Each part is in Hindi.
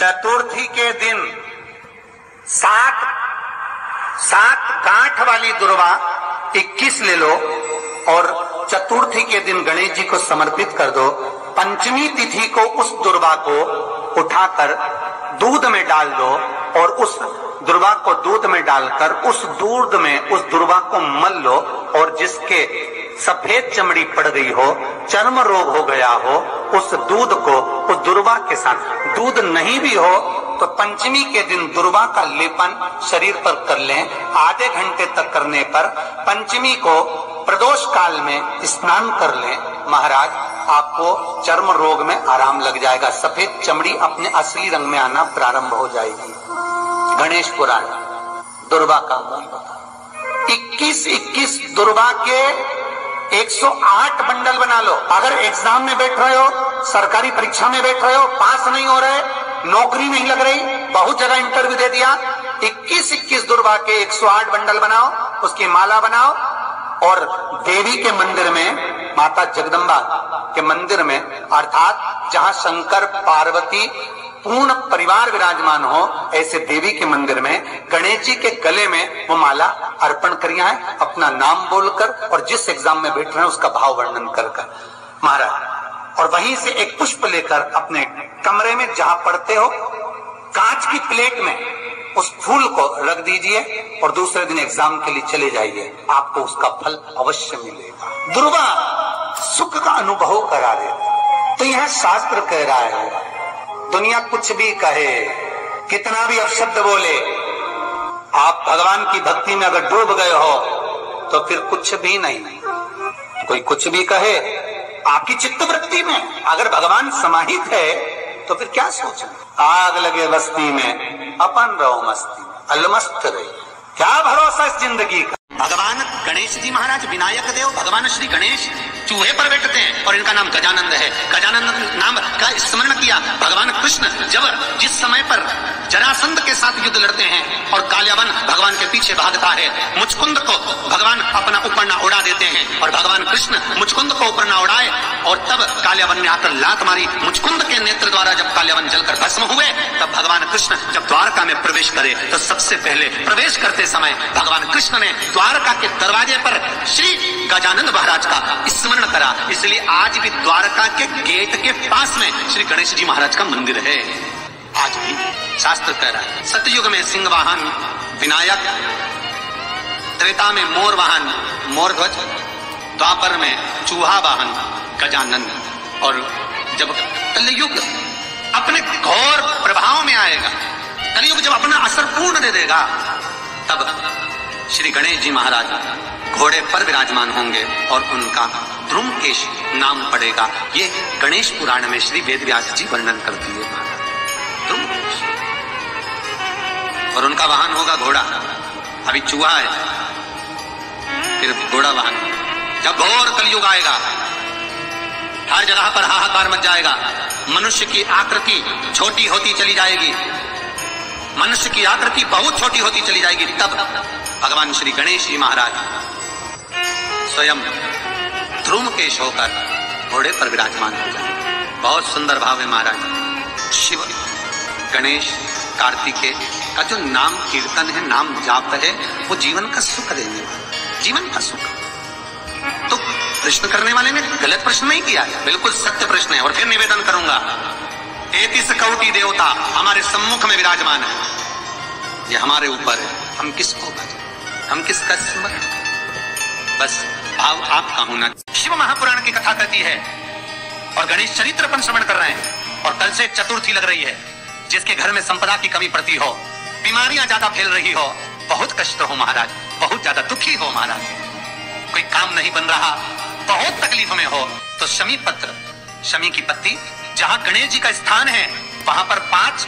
चतुर्थी के दिन सात गांठ वाली दुर्वा 21 ले लो और चतुर्थी के दिन गणेश जी को समर्पित कर दो। पंचमी तिथि को उस दुर्वा को उठाकर दूध में डाल दो और उस दुर्वा को दूध में डालकर उस दूध में उस दुर्वा को मल लो और जिसके सफेद चमड़ी पड़ गई हो, चर्म रोग हो गया हो, उस दूध को उस दुर्वा के साथ, दूध नहीं भी हो तो पंचमी के दिन दुर्वा का लेपन शरीर पर कर लें। आधे घंटे तक करने पर पंचमी को प्रदोष काल में स्नान कर लें। महाराज, आपको चर्म रोग में आराम लग जाएगा, सफेद चमड़ी अपने असली रंग में आना प्रारंभ हो जाएगी। गणेश पुराण दुर्वा का 21 दुर्वा के 108 बंडल बना लो। अगर एग्जाम में बैठ रहे हो, सरकारी परीक्षा में बैठ रहे हो, पास नहीं हो रहे, नौकरी नहीं लग रही, बहुत जगह इंटरव्यू दे दिया, 21 दुर्वा के 108 बंडल बनाओ, उसकी माला बनाओ और देवी के मंदिर में, माता जगदम्बा के मंदिर में, अर्थात जहां शंकर पार्वती पूर्ण परिवार विराजमान हो, ऐसे देवी के मंदिर में गणेश जी के गले में वो माला अर्पण करिए है, अपना नाम बोलकर और जिस एग्जाम में बैठ रहे हैं उसका भाव वर्णन कर महाराज। और वहीं से एक पुष्प लेकर अपने कमरे में जहां पढ़ते हो, कांच की प्लेट में उस फूल को रख दीजिए और दूसरे दिन एग्जाम के लिए चले जाइए, आपको उसका फल अवश्य मिलेगा। दुर्वा सुख का अनुभव करा देता। तो यह शास्त्र कह रहा है, दुनिया कुछ भी कहे, कितना भी अपशब्द बोले, आप भगवान की भक्ति में अगर डूब गए हो तो फिर कुछ भी नहीं। कोई कुछ भी कहे, आपकी चित्तवृत्ति में अगर भगवान समाहित है तो फिर क्या सोचें। आग लगे बस्ती में अपन रहो मस्ती में, अलमस्त रही, क्या भरोसा इस जिंदगी का। भगवान गणेश जी महाराज विनायक देव, भगवान श्री गणेश चूहे पर बैठते हैं और इनका नाम गजानंद है। गजानंद नाम का स्मरण किया भगवान कृष्ण जब जिस समय पर जरासंध के साथ युद्ध लड़ते हैं और काल्यावन भगवान के पीछे भागता है, मुचकुंद को भगवान अपना उपरना उड़ा देते हैं और भगवान कृष्ण मुचकुंद को उपरना उड़ाए और तब काल्यावन ने आकर लात मारी। मुचकुंद के नेत्र द्वारा जब काल्यावन जलकर भस्म हुए, तब भगवान कृष्ण जब द्वारका में प्रवेश करे तो सबसे पहले प्रवेश करते समय भगवान कृष्ण ने द्वारका के दरवाजे पर श्री गजानंद महाराज का स्मरण करा। इसलिए आज भी द्वारका के गेट के पास में श्री गणेश जी महाराज का मंदिर है। आज भी शास्त्र कह रहा है, सतयुग में सिंह वाहन विनायक, त्रेता में मोर वाहन मोरध्वज, द्वापर में चूहा वाहन गजानंद, और जब कलयुग अपने घोर प्रभाव में आएगा, कलयुग जब अपना असर पूर्ण दे देगा, तब श्री गणेश जी महाराज घोड़े पर विराजमान होंगे और उनका ध्रुमकेश नाम पड़ेगा। ये गणेश पुराण में श्री वेदव्यास जी वर्णन करती है ध्रुमकेश, और उनका वाहन होगा घोड़ा। अभी चूहा है, फिर घोड़ा वाहन। जब घोर कलयुग आएगा, हर जगह पर हाहाकार मच जाएगा, मनुष्य की आकृति छोटी होती चली जाएगी, मनुष्य की आकृति बहुत छोटी होती चली जाएगी, तब भगवान श्री गणेश जी महाराज स्वयं ध्रुमकेश होकर घोड़े पर विराजमान हो जाए। बहुत सुंदर भाव है महाराज। शिव गणेश कार्तिकेय का जो नाम कीर्तन है, नाम जाप है, वो जीवन का सुख देने वाला, जीवन का सुख। तो प्रश्न करने वाले ने गलत प्रश्न नहीं किया है, बिल्कुल सत्य प्रश्न है। और फिर निवेदन करूंगा, 33 कोटि देवता हमारे सम्मुख में विराजमान है, ये हमारे ऊपर है, हम किसको भजें, हम किसका स्मरण करें, बस भाव आपका होना। शिव महापुराण की कथा कहती है और गणेश चरित्र पर श्रवण कर रहे हैं, और कल से चतुर्थी लग रही है। जिसके घर में संपदा की कमी पड़ती हो, बीमारियां ज्यादा फैल रही हो, बहुत कष्ट हो महाराज, बहुत ज्यादा दुखी हो महाराज, कोई काम नहीं बन रहा, बहुत तकलीफ में हो, तो शमी पत्र, शमी की पत्ती, जहां गणेश जी का स्थान है वहां पर 5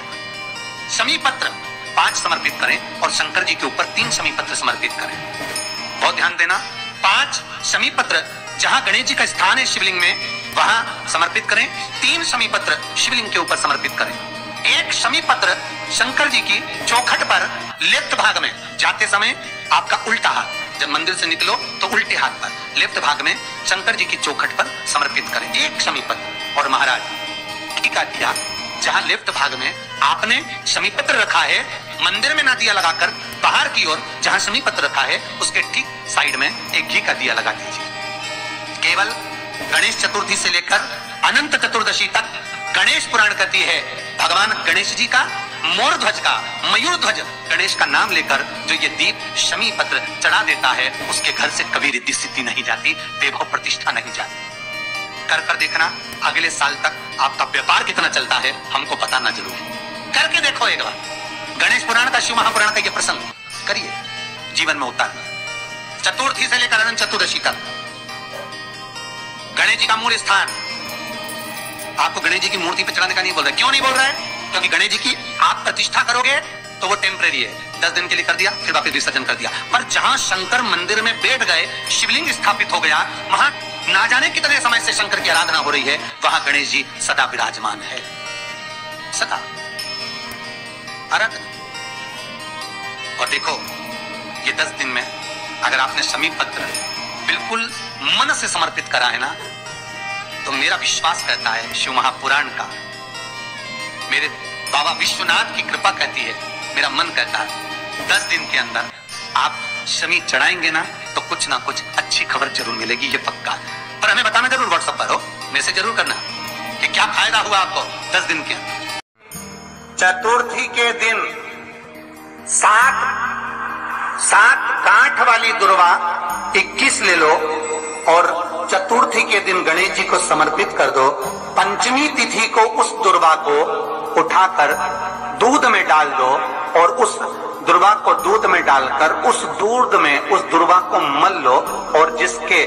शमी पत्र 5 समर्पित करें और शंकर जी के ऊपर 3 शमी पत्र समर्पित करें। बहुत ध्यान देना, 5 शमी पत्र जहां गणेश जी का स्थान है शिवलिंग में वहां समर्पित करें, 3 शमी पत्र शिवलिंग के ऊपर समर्पित करें। 1 शमी पत्र शंकर जी की चौखट पर लेफ्ट भाग में जाते समय आपका उल्टा हाथ, जब मंदिर से निकलो तो उल्टे हाथ पर लेफ्ट भाग में शंकर जी की चौखट पर समर्पित करें 1 शमी पत्र। और महाराज टीका दिया जहां लेफ्ट भाग में आपने शमी पत्र रखा है, मंदिर में ना दिया लगाकर बाहर की ओर जहां शमी पत्र रखा है उसके ठीक साइड में एक घी का दिया लगा दीजिए। केवल गणेश चतुर्थी से लेकर अनंत चतुर्दशी तक गणेश पुराण कहती है भगवान गणेश जी का, मोर ध्वज का, मयूर ध्वज गणेश का नाम लेकर जो ये दीप शमी पत्र चढ़ा देता है उसके घर से कभी रिद्धि सिद्धि नहीं जाती, वैभव प्रतिष्ठा नहीं जाती। कर देखना अगले साल तक आपका व्यापार कितना चलता है हमको बताना जरूर, करके देखो एक बार। गणेश पुराण का, शिव महापुराण का ये प्रसंग करिए, जीवन में उतारिए। चतुर्थी से लेकर अनंत चतुर्दशी तक गणेश जी का मूल स्थान, आपको गणेश जी की मूर्ति पे चढ़ाने का नहीं बोल रहा है। क्यों नहीं बोल रहा है? क्योंकि गणेश जी की आप प्रतिष्ठा करोगे तो वो टेम्परेरी है, 10 दिन के लिए कर दिया फिर वापस विसर्जन कर दिया। पर जहां शंकर मंदिर में बैठ गए, शिवलिंग स्थापित हो गया, वहां ना जाने कितने समय से शंकर की आराधना हो रही है, वहां गणेश जी सदा विराजमान है, सदा आराधना। और देखो ये 10 दिन में अगर आपने शमी पत्र बिल्कुल मन से समर्पित करा है ना, तो मेरा विश्वास कहता है शिव महापुराण का, मेरे बाबा विश्वनाथ की कृपा कहती है, मेरा मन कहता है 10 दिन के अंदर आप शमी चढ़ाएंगे ना तो कुछ ना कुछ अच्छी खबर जरूर मिलेगी, ये पक्का। पर हमें बताना जरूर, व्हाट्सएप पर हो, मैसेज जरूर करना कि क्या फायदा हुआ आपको 10 दिन के अंदर। चतुर्थी के दिन 7 गांठ वाली दुर्वा 21 ले लो और चतुर्थी के दिन गणेश जी को समर्पित कर दो। पंचमी तिथि को उस दुर्वा को उठाकर दूध में डाल दो और उस दुर्वा को दूध में डालकर उस दूध में उस दुर्वा को मल लो, और जिसके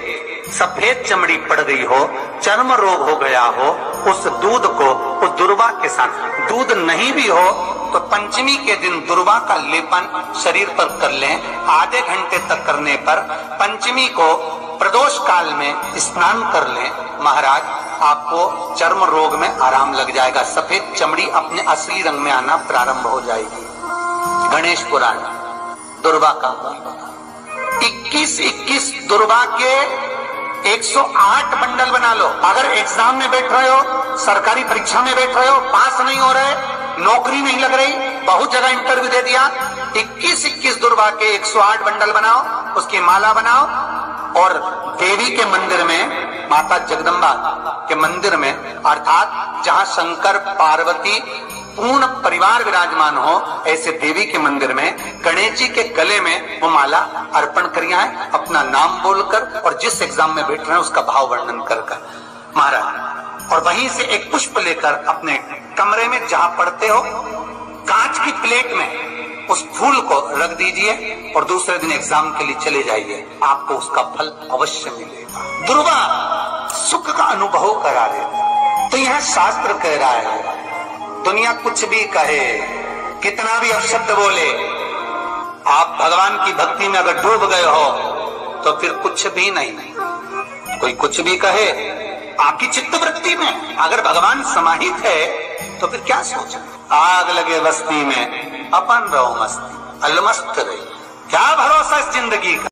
सफेद चमड़ी पड़ गई हो, चर्म रोग हो गया हो, उस दूध को उस दुर्वा के साथ, दूध नहीं भी हो तो पंचमी के दिन दुर्वा का लेपन शरीर पर कर लें। आधे घंटे तक करने पर पंचमी को प्रदोष काल में स्नान कर लें, महाराज आपको चर्म रोग में आराम लग जाएगा, सफेद चमड़ी अपने असली रंग में आना प्रारंभ हो जाएगी। गणेश पुराण दुर्वा का 21 दुर्वा के 108 बंडल बना लो। अगर एग्जाम में बैठ रहे हो, सरकारी परीक्षा में बैठ रहे हो, पास नहीं हो रहे, नौकरी नहीं लग रही, बहुत जगह इंटरव्यू दे दिया, 21 दुर्वा के 108 बंडल बनाओ, उसकी माला बनाओ और देवी के मंदिर में, माता जगदम्बा के मंदिर में, अर्थात जहां शंकर पार्वती पूर्ण परिवार विराजमान हो, ऐसे देवी के मंदिर में गणेश जी के गले में वो माला अर्पण करिए, अपना नाम बोलकर और जिस एग्जाम में बैठ रहे हैं उसका भाव वर्णन कर महाराज। और वहीं से एक पुष्प लेकर अपने कमरे में जहां पढ़ते हो कांच की प्लेट में उस फूल को रख दीजिए और दूसरे दिन एग्जाम के लिए चले जाइए, आपको उसका फल अवश्य मिलेगा। दुर्वा सुख का अनुभव करा देता। तो यह शास्त्र कह रहा है, दुनिया कुछ भी कहे, कितना भी अपशब्द बोले, आप भगवान की भक्ति में अगर डूब गए हो तो फिर कुछ भी नहीं। कोई कुछ भी कहे, आपकी चित्तवृत्ति में अगर भगवान समाहित है तो फिर क्या सोचें। आग लगे बस्ती में अपन रहो मस्ती, अलमस्त रहे, क्या भरोसा इस जिंदगी का।